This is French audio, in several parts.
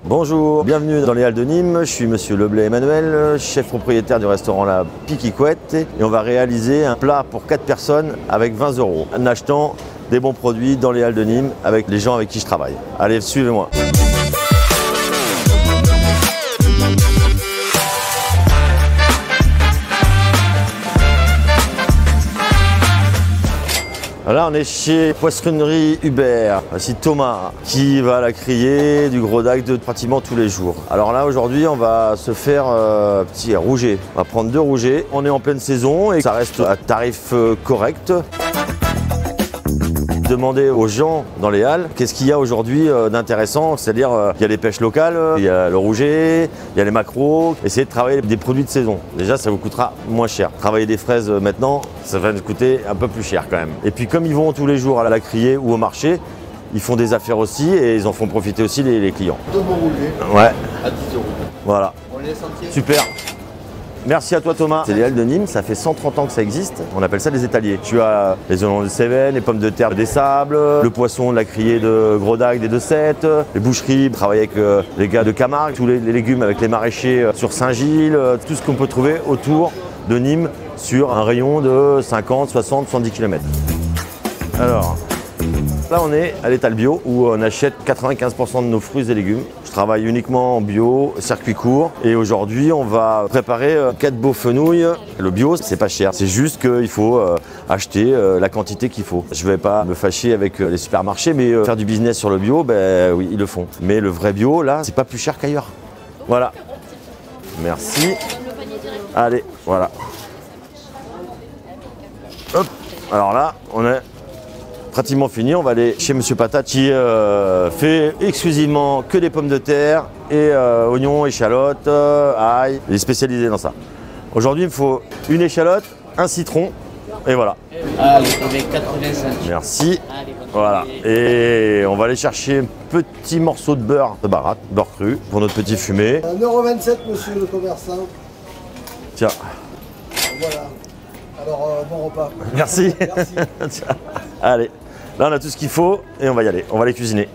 Bonjour, bienvenue dans les Halles de Nîmes. Je suis monsieur Leblay Emmanuel, chef propriétaire du restaurant La Piquicouette. Et on va réaliser un plat pour 4 personnes avec 20 € en achetant des bons produits dans les Halles de Nîmes avec les gens avec qui je travaille. Allez, suivez-moi. Là, on est chez Poissonnerie Hubert. Voici Thomas qui va à la criée du gros dague de pratiquement tous les jours. Alors là, aujourd'hui, on va se faire un petit rouget. On va prendre 2 rougets. On est en pleine saison et ça reste à tarif correct. Demander aux gens dans les halles qu'est-ce qu'il y a aujourd'hui d'intéressant, c'est-à-dire il y a les pêches locales, il y a le rouget, il y a les maquereaux. Essayez de travailler des produits de saison. Déjà, ça vous coûtera moins cher. Travailler des fraises maintenant, ça va nous coûter un peu plus cher quand même. Et puis comme ils vont tous les jours à la criée ou au marché, ils font des affaires aussi et ils en font profiter aussi les clients. 2 bons rougets ouais. à 10 €. Voilà. On les sentiers. Super. Merci à toi Thomas. C'est les Halles de Nîmes, ça fait 130 ans que ça existe. On appelle ça des étaliers. Tu as les oignons de Cévennes, les pommes de terre des Sables, le poisson de la criée de Gros Dague des Deux-Sept, les boucheries, travailler avec les gars de Camargue, tous les légumes avec les maraîchers sur Saint-Gilles, tout ce qu'on peut trouver autour de Nîmes sur un rayon de 50, 60, 70 km. Alors, là on est à l'étal bio où on achète 95% de nos fruits et légumes. Je travaille uniquement en bio, circuit court et aujourd'hui on va préparer 4 beaux fenouils. Le bio c'est pas cher, c'est juste qu'il faut acheter la quantité qu'il faut. Je vais pas me fâcher avec les supermarchés mais faire du business sur le bio, ben oui ils le font. Mais le vrai bio là c'est pas plus cher qu'ailleurs. Voilà. Merci. Allez, voilà. Hop. Alors là on est pratiquement fini, on va aller chez Monsieur Patate qui fait exclusivement que des pommes de terre et oignons, échalotes, ail. Il est spécialisé dans ça. Aujourd'hui, il me faut une échalote, un citron et voilà. Allez, avec 85. Merci. Voilà. Et on va aller chercher un petit morceau de beurre de baratte, beurre cru pour notre petit fumé. 1,27 €, monsieur le commerçant. Tiens. Voilà. Alors, bon repas. Merci. Merci. Tiens. Allez. Là, on a tout ce qu'il faut et on va y aller. On va les cuisiner.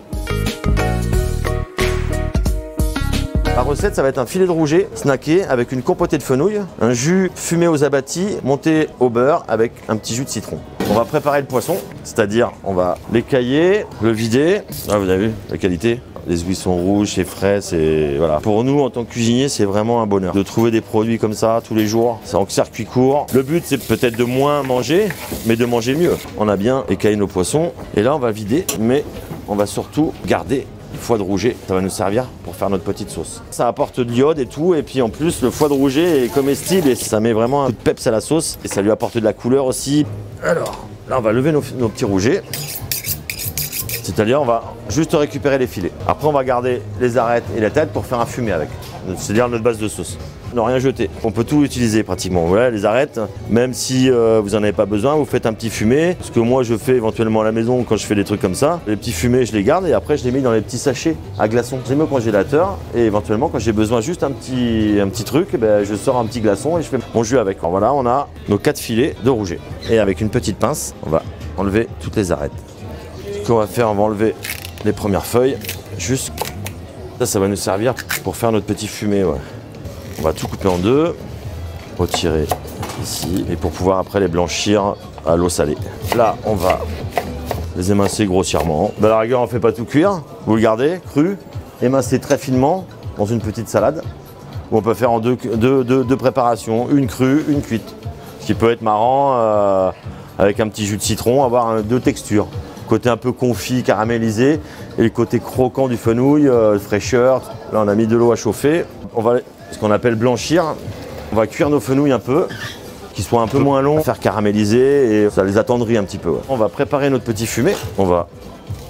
La recette, ça va être un filet de rouget snacké avec une compotée de fenouil, un jus fumé aux abattis, monté au beurre avec un petit jus de citron. On va préparer le poisson, c'est-à-dire on va l'écailler, le vider. Ah, vous avez vu la qualité? Les ouïes sont rouges, c'est frais, c'est voilà. Pour nous, en tant que cuisinier, c'est vraiment un bonheur de trouver des produits comme ça tous les jours. C'est en circuit court. Le but, c'est peut-être de moins manger, mais de manger mieux. On a bien écaillé nos poissons et là, on va vider, mais on va surtout garder le foie de rouget. Ça va nous servir pour faire notre petite sauce. Ça apporte de l'iode et tout, et puis en plus, le foie de rouget est comestible et ça met vraiment un coup de peps à la sauce et ça lui apporte de la couleur aussi. Alors, là, on va lever nos petits rougets. C'est-à-dire on va juste récupérer les filets. Après on va garder les arêtes et la tête pour faire un fumé avec. C'est-à-dire notre base de sauce. Ne rien jeter. On peut tout utiliser pratiquement. Voilà, les arêtes, même si vous n'en avez pas besoin, vous faites un petit fumé. Ce que moi je fais éventuellement à la maison quand je fais des trucs comme ça. Les petits fumés je les garde et après je les mets dans les petits sachets à glaçons. Je les mets au congélateur et éventuellement quand j'ai besoin juste un petit truc, ben, je sors un petit glaçon et je fais mon jus avec. Alors voilà, on a nos 4 filets de rouget. Et avec une petite pince, on va enlever toutes les arêtes. Ce qu'on va faire, on va enlever les premières feuilles, juste ça va nous servir pour faire notre petit fumé. Ouais. On va tout couper en deux, retirer ici, et pour pouvoir après les blanchir à l'eau salée. Là, on va les émincer grossièrement. À la rigueur, on ne fait pas tout cuire, vous le gardez cru, émincer très finement dans une petite salade, où on peut faire en deux préparations, une crue, une cuite. Ce qui peut être marrant avec un petit jus de citron, avoir 2 textures. Côté un peu confit, caramélisé, et le côté croquant du fenouil, fraîcheur. Là, on a mis de l'eau à chauffer. On va ce qu'on appelle blanchir. On va cuire nos fenouils un peu, qu'ils soient un peu moins longs, faire caraméliser et ça les attendrit un petit peu. Ouais. On va préparer notre petit fumé. On va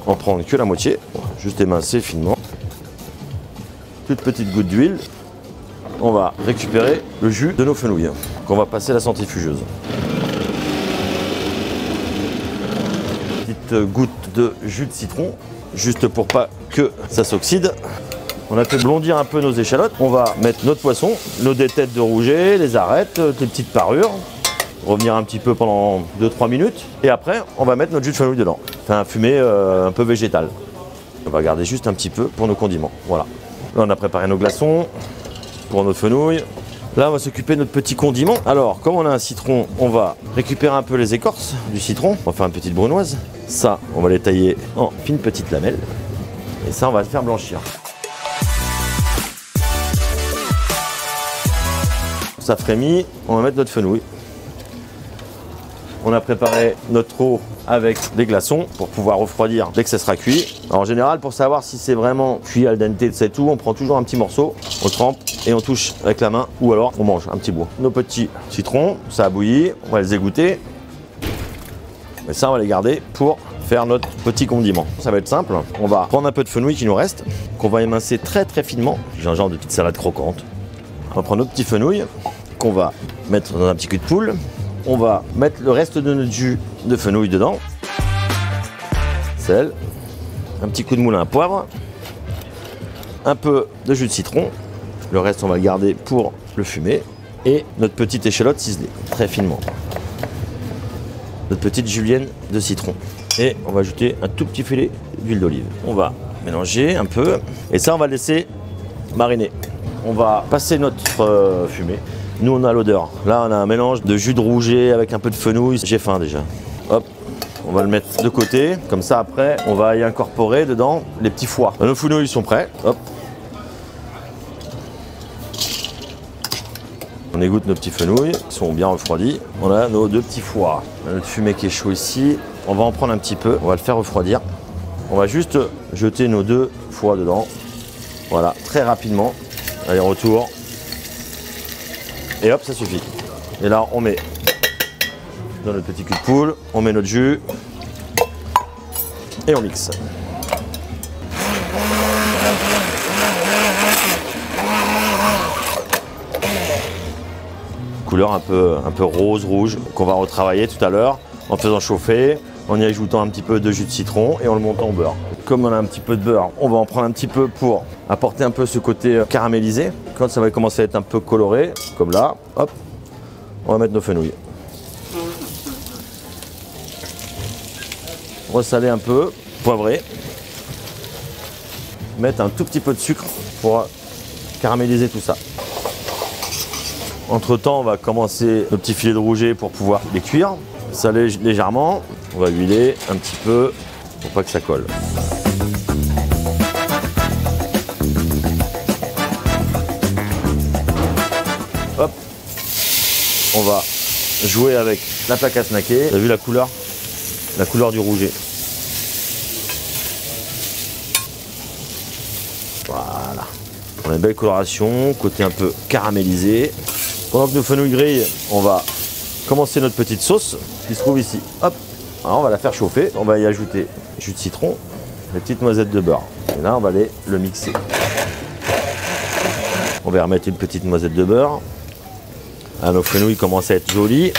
en prendre que la moitié, juste émincer finement. Toute petite goutte d'huile. On va récupérer le jus de nos fenouils qu'on va passer à la centrifugeuse. Goutte de jus de citron, juste pour pas que ça s'oxyde. On a fait blondir un peu nos échalotes. On va mettre notre poisson, nos des têtes de rouget, les arêtes, les petites parures. Revenir un petit peu pendant 2-3 minutes. Et après, on va mettre notre jus de fenouil dedans. Faire un fumé un peu végétal. On va garder juste un petit peu pour nos condiments. Voilà. Là, on a préparé nos glaçons pour nos fenouilles. Là, on va s'occuper de notre petit condiment. Alors, comme on a un citron, on va récupérer un peu les écorces du citron. On va faire une petite brunoise. Ça, on va les tailler en fines petites lamelles. Et ça, on va le faire blanchir. Ça frémit, on va mettre notre fenouil. On a préparé notre eau avec des glaçons pour pouvoir refroidir dès que ça sera cuit. Alors, en général, pour savoir si c'est vraiment cuit al dente, c'est tout, on prend toujours un petit morceau, on trempe et on touche avec la main ou alors on mange un petit bout. Nos petits citrons, ça a bouilli, on va les égoutter. Et ça, on va les garder pour faire notre petit condiment. Ça va être simple, on va prendre un peu de fenouil qui nous reste, qu'on va émincer très très finement. J'ai un genre de petite salade croquante. On va prendre notre petit fenouil qu'on va mettre dans un petit cul de poule. On va mettre le reste de notre jus de fenouil dedans. Sel, un petit coup de moulin à poivre, un peu de jus de citron. Le reste, on va le garder pour le fumer. Et notre petite échalote ciselée, très finement. Notre petite julienne de citron. Et on va ajouter un tout petit filet d'huile d'olive. On va mélanger un peu. Et ça, on va le laisser mariner. On va passer notre fumée. Nous, on a l'odeur. Là, on a un mélange de jus de rouget avec un peu de fenouil. J'ai faim déjà. Hop, on va le mettre de côté. Comme ça, après, on va y incorporer dedans les petits foies. Nos fenouils sont prêts. Hop. On égoutte nos petits fenouils qui sont bien refroidis. On a nos 2 petits foies. On a notre fumée qui est chaud ici. On va en prendre un petit peu. On va le faire refroidir. On va juste jeter nos 2 foies dedans. Voilà, très rapidement. Allez, retour. Et hop, ça suffit. Et là, on met dans notre petit cul de poule, on met notre jus et on mixe. Couleur un peu rose-rouge qu'on va retravailler tout à l'heure en faisant chauffer, en y ajoutant un petit peu de jus de citron et en le montant au beurre. Comme on a un petit peu de beurre, on va en prendre un petit peu pour apporter un peu ce côté caramélisé. Quand ça va commencer à être un peu coloré, comme là, hop, on va mettre nos fenouils. Ressaler un peu, poivrer. Mettre un tout petit peu de sucre pour caraméliser tout ça. Entre temps, on va commencer nos petits filets de rouget pour pouvoir les cuire. Saler légèrement, on va huiler un petit peu pour pas que ça colle. Hop, on va jouer avec la plaque à snacker. Vous avez vu la couleur du rouget. Voilà, on a une belle coloration, côté un peu caramélisé. Pendant que nos fenouils grillent, on va commencer notre petite sauce qui se trouve ici. Hop, alors on va la faire chauffer. On va y ajouter jus de citron, les petites noisettes de beurre. Et là, on va aller le mixer. On va y remettre une petite noisette de beurre. Ah, nos fenouils commencent à être jolis.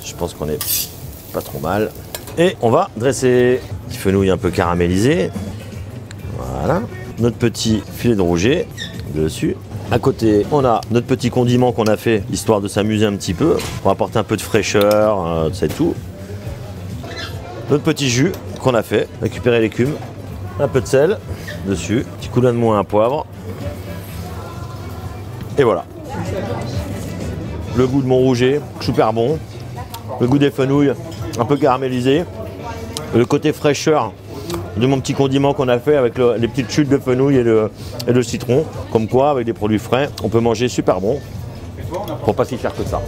Je pense qu'on est pas trop mal. Et on va dresser. Petit fenouil un peu caramélisé. Voilà. Notre petit filet de rouget dessus. À côté, on a notre petit condiment qu'on a fait, histoire de s'amuser un petit peu, pour apporter un peu de fraîcheur, c'est tout. Notre petit jus qu'on a fait, récupérer l'écume, un peu de sel dessus, petit coup de moins à poivre. Et voilà. Le goût de mon rouget, super bon. Le goût des fenouilles, un peu caramélisé. Le côté fraîcheur de mon petit condiment qu'on a fait avec les petites chutes de fenouil et le citron. Comme quoi, avec des produits frais, on peut manger super bon pour pas si cher que ça.